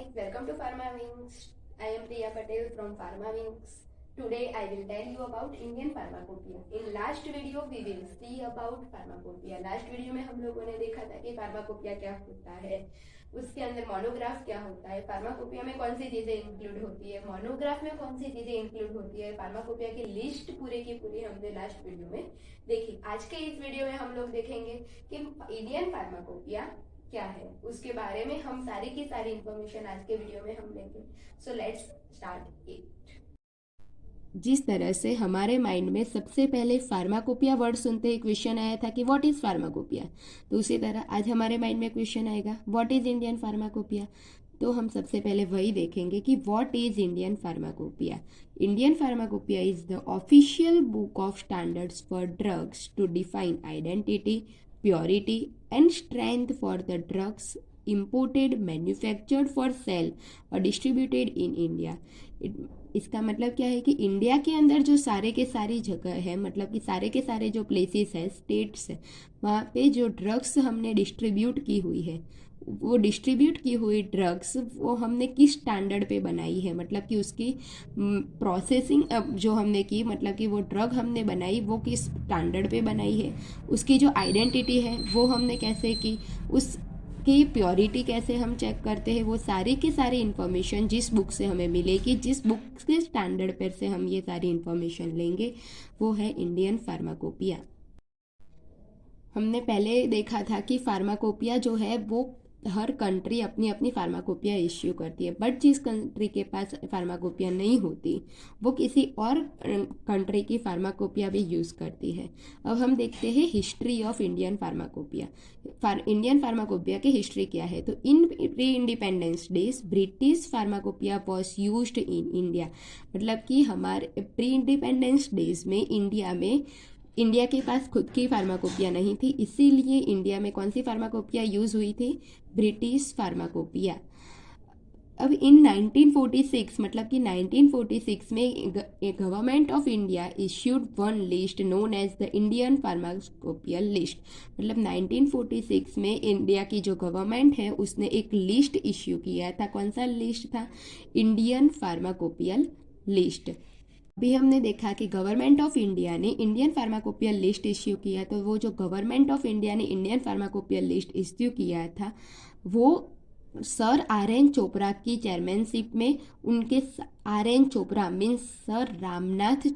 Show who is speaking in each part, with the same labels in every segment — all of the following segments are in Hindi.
Speaker 1: Hi, welcome to Pharma Wings. I am Priya Patel from Pharma Wings. Today I will tell you about Indian Pharmacopoeia. In last video we will see about Pharmacopoeia. Last video में हम लोगों ने देखा था कि Pharmacopoeia क्या होता है, उसके अंदर मोनोग्राफ क्या होता है, फार्माकोपिया में कौन सी चीजें इंक्लूड होती है, मोनोग्राफ में कौन सी चीजें इंक्लूड होती है, फार्माकोपिया की लिस्ट पूरे की पूरी हमने लास्ट वीडियो में देखी। आज के इस वीडियो में हम लोग देखेंगे कि इंडियन फार्माकोपिया क्या है, उसके बारे में हम सारी की सारी इंफॉर्मेशन आज के वीडियो में हम लेंगे। So let's start it. जिस तरह से हमारे माइंड में सबसे पहले फार्माकोपिया वर्ड सुनते ही क्वेश्चन आया था कि व्हाट इज फार्माकोपिया, तो उसी तरह आज हमारे माइंड में क्वेश्चन आएगा व्हाट इज इंडियन फार्माकोपिया। तो हम सबसे पहले वही देखेंगे कि what is Indian pharmacopoeia. Indian pharmacopoeia is the official book of standards for drugs to define identity, purity and strength for the drugs imported, manufactured for sale और डिस्ट्रीब्यूटेड इन इंडिया। इसका मतलब क्या है कि इंडिया के अंदर जो सारे के सारी जगह है, मतलब कि सारे के सारे जो प्लेसेस है, स्टेट्स है, वहाँ पे जो ड्रग्स हमने डिस्ट्रीब्यूट की हुई है, वो डिस्ट्रीब्यूट की हुई ड्रग्स वो हमने किस स्टैंडर्ड पे बनाई है, मतलब कि उसकी प्रोसेसिंग जो हमने की, मतलब कि वो ड्रग हमने बनाई वो किस स्टैंडर्ड पे बनाई है, उसकी जो आइडेंटिटी है वो हमने कैसे की, उसकी प्योरिटी कैसे हम चेक करते हैं, वो सारी की सारी इन्फॉर्मेशन जिस बुक से हमें मिलेगी, जिस बुक के स्टैंडर्ड पर से हम ये सारी इन्फॉर्मेशन लेंगे, वो है इंडियन फार्माकोपिया। हमने पहले देखा था कि फार्माकोपिया जो है वो हर कंट्री अपनी अपनी फार्माकोपिया इश्यू करती है, बट जिस कंट्री के पास फार्माकोपिया नहीं होती वो किसी और कंट्री की फार्माकोपिया भी यूज़ करती है। अब हम देखते हैं history of Indian pharmacopoeia. Indian pharmacopoeia की हिस्ट्री क्या है, तो इन pre independence days British pharmacopoeia was used in India. मतलब कि हमारे प्री इंडिपेंडेंस डेज में इंडिया के पास खुद की फार्माकोपिया नहीं थी, इसीलिए इंडिया में कौन सी फार्माकोपिया यूज़ हुई थी, ब्रिटिश फार्माकोपिया। अब इन 1946, मतलब कि 1946 में government of India issued one list known as the Indian pharmacopoeial list. मतलब 1946 में इंडिया की जो गवर्नमेंट है उसने एक लिस्ट इश्यू किया था। कौन सा लिस्ट था, इंडियन फार्माकोपियल लिस्ट। अभी हमने देखा कि गवर्नमेंट ऑफ इंडिया ने इंडियन फार्माकोपियल लिस्ट इश्यू किया, तो वो जो गवर्नमेंट ऑफ इंडिया ने इंडियन फार्माकोपियल लिस्ट इश्यू किया था वो सर आर एन चोपड़ा की चेयरमैनशिप में, उनके R N Chopra means sir Ramnath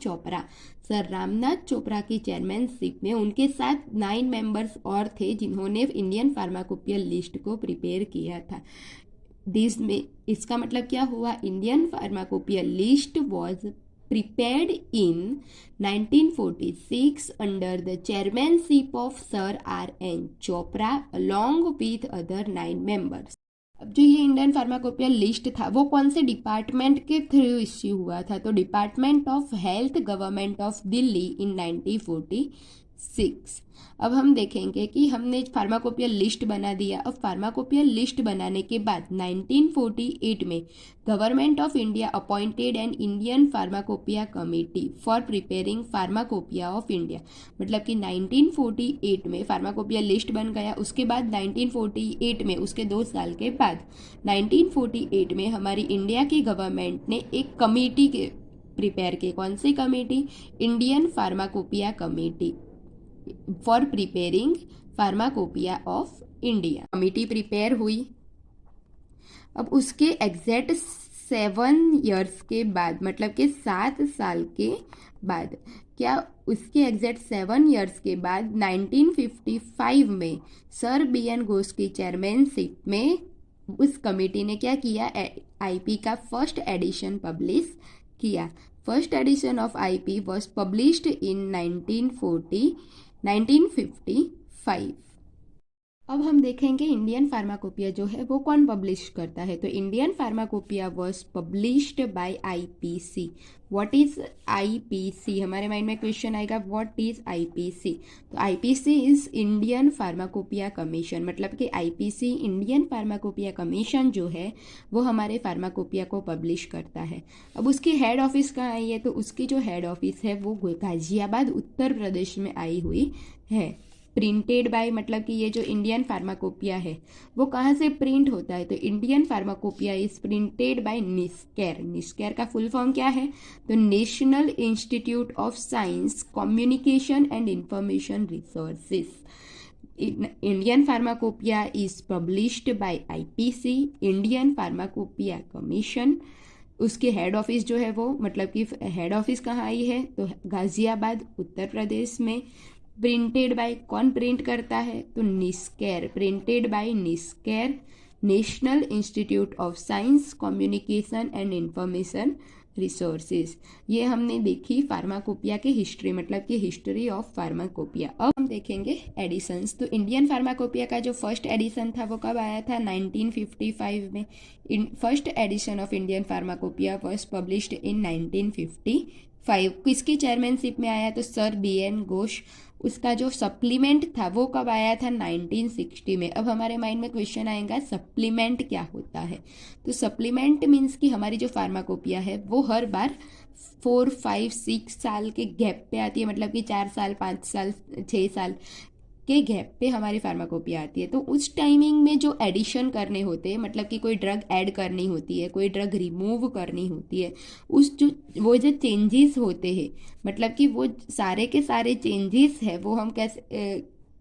Speaker 1: Chopra की चेयरमैनशिप में उनके साथ 9 मेंबर्स और थे जिन्होंने इंडियन फार्माकोपियल लिस्ट को प्रिपेयर किया था। इसका मतलब क्या हुआ, Indian pharmacopoeial list was prepared in 1946 under the chairmanship of Sir R. N. Chopra along with other 9 members. अब जो ये इंडियन फार्माकोपिया लिस्ट था वो कौन से डिपार्टमेंट के थ्रू इश्यू हुआ था, तो department of health, government of Delhi in 1946। अब हम देखेंगे कि हमने फार्माकोपिया लिस्ट बना दिया। अब फार्माकोपिया लिस्ट बनाने के बाद 1948 में government of India appointed an Indian pharmacopoeia committee for preparing pharmacopoeia of India. मतलब कि 1948 में फार्माकोपिया लिस्ट बन गया, उसके बाद 1948 में, उसके 2 साल के बाद 1948 में हमारी इंडिया की गवर्नमेंट ने एक कमेटी के प्रिपेयर की। कौन सी committee, Indian pharmacopoeia committee for preparing pharmacopoeia of India. Committee prepare हुई। अब उसके एग्जैक्ट 7 ईयर्स के बाद, मतलब कि 7 साल के बाद, क्या उसके एग्जैक्ट 7 ईयर्स के बाद 1955 में सर बी एन घोष की चेयरमैनशिप में उस कमेटी ने क्या किया, आईपी का फर्स्ट एडिशन पब्लिश किया। First edition of IP was published in 1955। अब हम देखेंगे इंडियन फार्माकोपिया जो है वो कौन पब्लिश करता है, तो Indian pharmacopoeia was published by IPC. What is IPC, हमारे माइंड में क्वेश्चन आएगा व्हाट इज आईपीसी। तो IPC is Indian pharmacopoeia commission. मतलब कि आईपीसी इंडियन फार्माकोपिया कमीशन जो है वो हमारे फार्माकोपिया को पब्लिश करता है। अब उसकी हेड ऑफिस कहाँ आई है, तो उसकी जो हेड ऑफिस है वो गाजियाबाद उत्तर प्रदेश में आई हुई है।
Speaker 2: प्रिंटेड बाय मतलब कि ये जो इंडियन फार्माकोपिया है वो कहाँ से प्रिंट होता है, तो Indian pharmacopoeia is printed by निस्केर। निस्केर का फुल फॉर्म क्या है, तो national institute of science communication and information resources. Indian pharmacopoeia is published by IPC, Indian pharmacopoeia commission. उसके हेड ऑफिस जो है वो मतलब कि हेड ऑफिस कहाँ आई है, तो गाजियाबाद उत्तर प्रदेश में। प्रिंटेड बाय, कौन प्रिंट करता है, तो निस्केर, प्रिंटेड बाय निस्केर, national institute of science communication and information resources. ये हमने देखी फार्माकोपिया की हिस्ट्री, मतलब कि हिस्ट्री ऑफ फार्माकोपिया। अब हम देखेंगे एडिशंस। तो इंडियन फार्माकोपिया का जो फर्स्ट एडिशन था वो कब आया था, 1955 में। First edition of Indian pharmacopoeia was published in 1955। किसकी चेयरमैनशिप में आया, तो सर BN घोष। उसका जो सप्लीमेंट था वो कब आया था, 1960 में। अब हमारे माइंड में क्वेश्चन आएगा सप्लीमेंट क्या होता है, तो सप्लीमेंट मीन्स कि हमारी जो फार्माकोपिया है वो हर बार 4, 5, 6 साल के गैप पे आती है, मतलब कि 4 साल, 5 साल, 6 साल के गैप पे हमारी फार्माकोपिया आती है। तो उस टाइमिंग में जो एडिशन करने होते हैं, मतलब कि कोई ड्रग ऐड करनी होती है, कोई ड्रग रिमूव करनी होती है, वो जो चेंजेस होते हैं, मतलब कि वो सारे के सारे चेंजेस है वो हम कैसे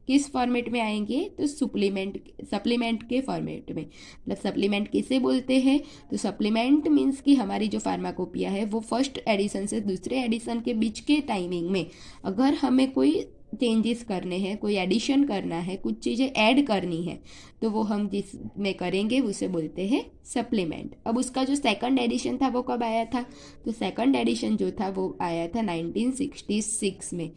Speaker 2: किस फॉर्मेट में आएंगे, तो सप्लीमेंट के फॉर्मेट में। मतलब सप्लीमेंट किसे बोलते हैं, तो सप्लीमेंट मीन्स कि हमारी जो फार्माकोपिया है वो फर्स्ट एडिशन से दूसरे एडिशन के बीच के टाइमिंग में अगर हमें कोई चेंजेस करने हैं, कोई एडिशन करना है, कुछ चीज़ें ऐड करनी है, तो वो हम जिसमें करेंगे उसे बोलते हैं सप्लीमेंट। अब उसका जो सेकंड एडिशन था वो कब आया था, तो सेकंड एडिशन जो था वो आया था 1966 में।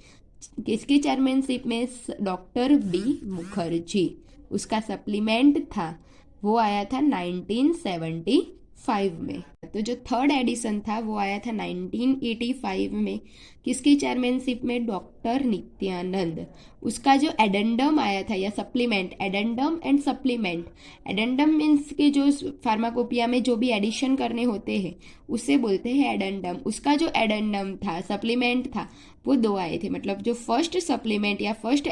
Speaker 2: किसकी चेयरमैनशिप में, डॉक्टर B मुखर्जी। उसका सप्लीमेंट था वो आया था 1975 में। तो जो थर्ड एडिशन था वो आया था 1985 में। किसकी चेयरमैनशिप में, डॉक्टर नित्यानंद। उसका जो एडेंडम आया था या supplement, addendum and supplement, addendum means के जो फार्माकोपिया में जो भी एडिशन करने होते हैं उसे बोलते हैं एडेंडम। उसका जो एडेंडम था, सप्लीमेंट था, वो 2 आए थे। मतलब जो फर्स्ट सप्लीमेंट या फर्स्ट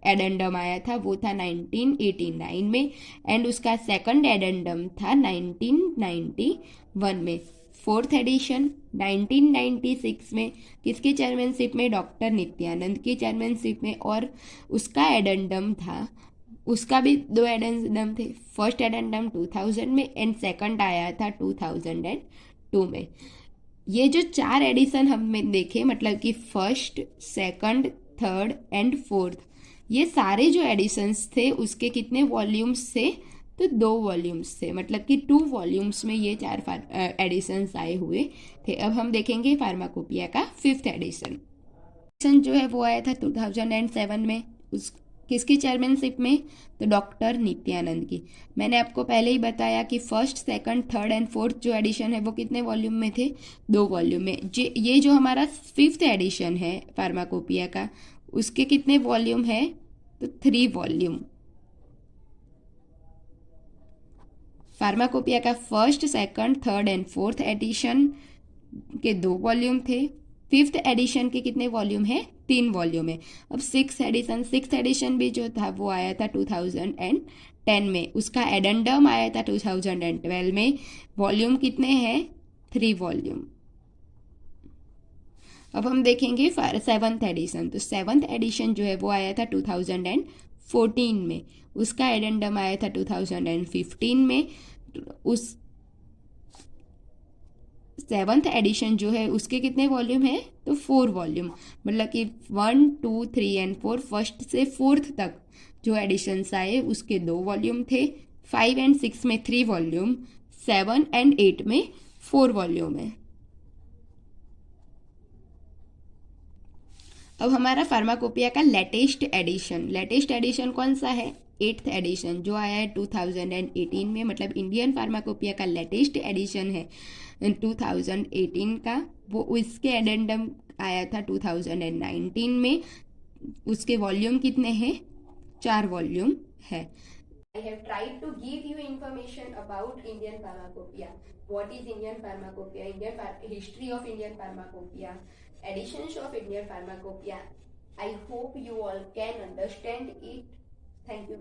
Speaker 2: एडेंडम आया था वो था 1989 में, एंड उसका सेकंड एडेंडम था 1991 में। फोर्थ एडिशन 1996 में। किसकी चेयरमैनशिप में, डॉक्टर नित्यानंद की चेयरमैनशिप में। और उसका एडेंडम था, उसका भी 2 एडेंडम थे। फर्स्ट एडेंडम 2000 में एंड सेकंड आया था 2002 में। ये जो 4 एडिशन हमने देखे, मतलब कि first, second, third and fourth, ये सारे जो एडिशंस थे उसके कितने वॉल्यूम्स थे, तो 2 वॉल्यूम्स थे। मतलब कि 2 वॉल्यूम्स में ये 4 एडिशंस आए हुए थे। अब हम देखेंगे फार्माकोपिया का 5th एडिशन जो है वो आया था 2007 में। उस किसकी चेयरमैनशिप में, तो डॉक्टर नित्यानंद की। मैंने आपको पहले ही बताया कि first, second, third and fourth जो एडिशन है वो कितने वॉल्यूम में थे, 2 वॉल्यूम में। ये जो हमारा 5th एडिशन है फार्माकोपिया का, उसके कितने वॉल्यूम है, तो 3 वॉल्यूम। फार्माकोपिया का first, second, third and fourth edition के 2 वॉल्यूम थे। 5th एडिशन के कितने वॉल्यूम है, 3 वॉल्यूम है। अब 6th एडिशन भी जो था वो आया था 2010 में। उसका एडेंडम आया था 2012 में। वॉल्यूम कितने हैं, 3 वॉल्यूम। अब हम देखेंगे 7th एडिशन। तो 7th एडिशन जो है वो आया था 2014 में। उसका एडेंडम आया था 2015 में। उस 7th एडिशन जो है उसके कितने वॉल्यूम है, तो 4 वॉल्यूम। मतलब कि 1, 2, 3 एंड 4, फर्स्ट से फोर्थ तक जो एडिशंस आए उसके 2 वॉल्यूम थे। 5 एंड 6 में 3 वॉल्यूम, 7 एंड 8 में 4 वॉल्यूम है। अब हमारा फार्माकोपिया का लेटेस्ट एडिशन कौन सा है, 8th एडिशन जो आया है 2018 में। मतलब इंडियन फार्माकोपिया का लेटेस्ट एडिशन है 2018 का। वो इसके एडेंडम आया था 2019 में। उसके वॉल्यूम कितने हैं, 4 वॉल्यूम है।
Speaker 1: I have tried to give you information about Indian Pharmacopoeia. What is Indian Pharmacopoeia? History of Indian Pharmacopoeia, editions of Indian Pharmacopoeia, I hope you all can understand it. Thank you.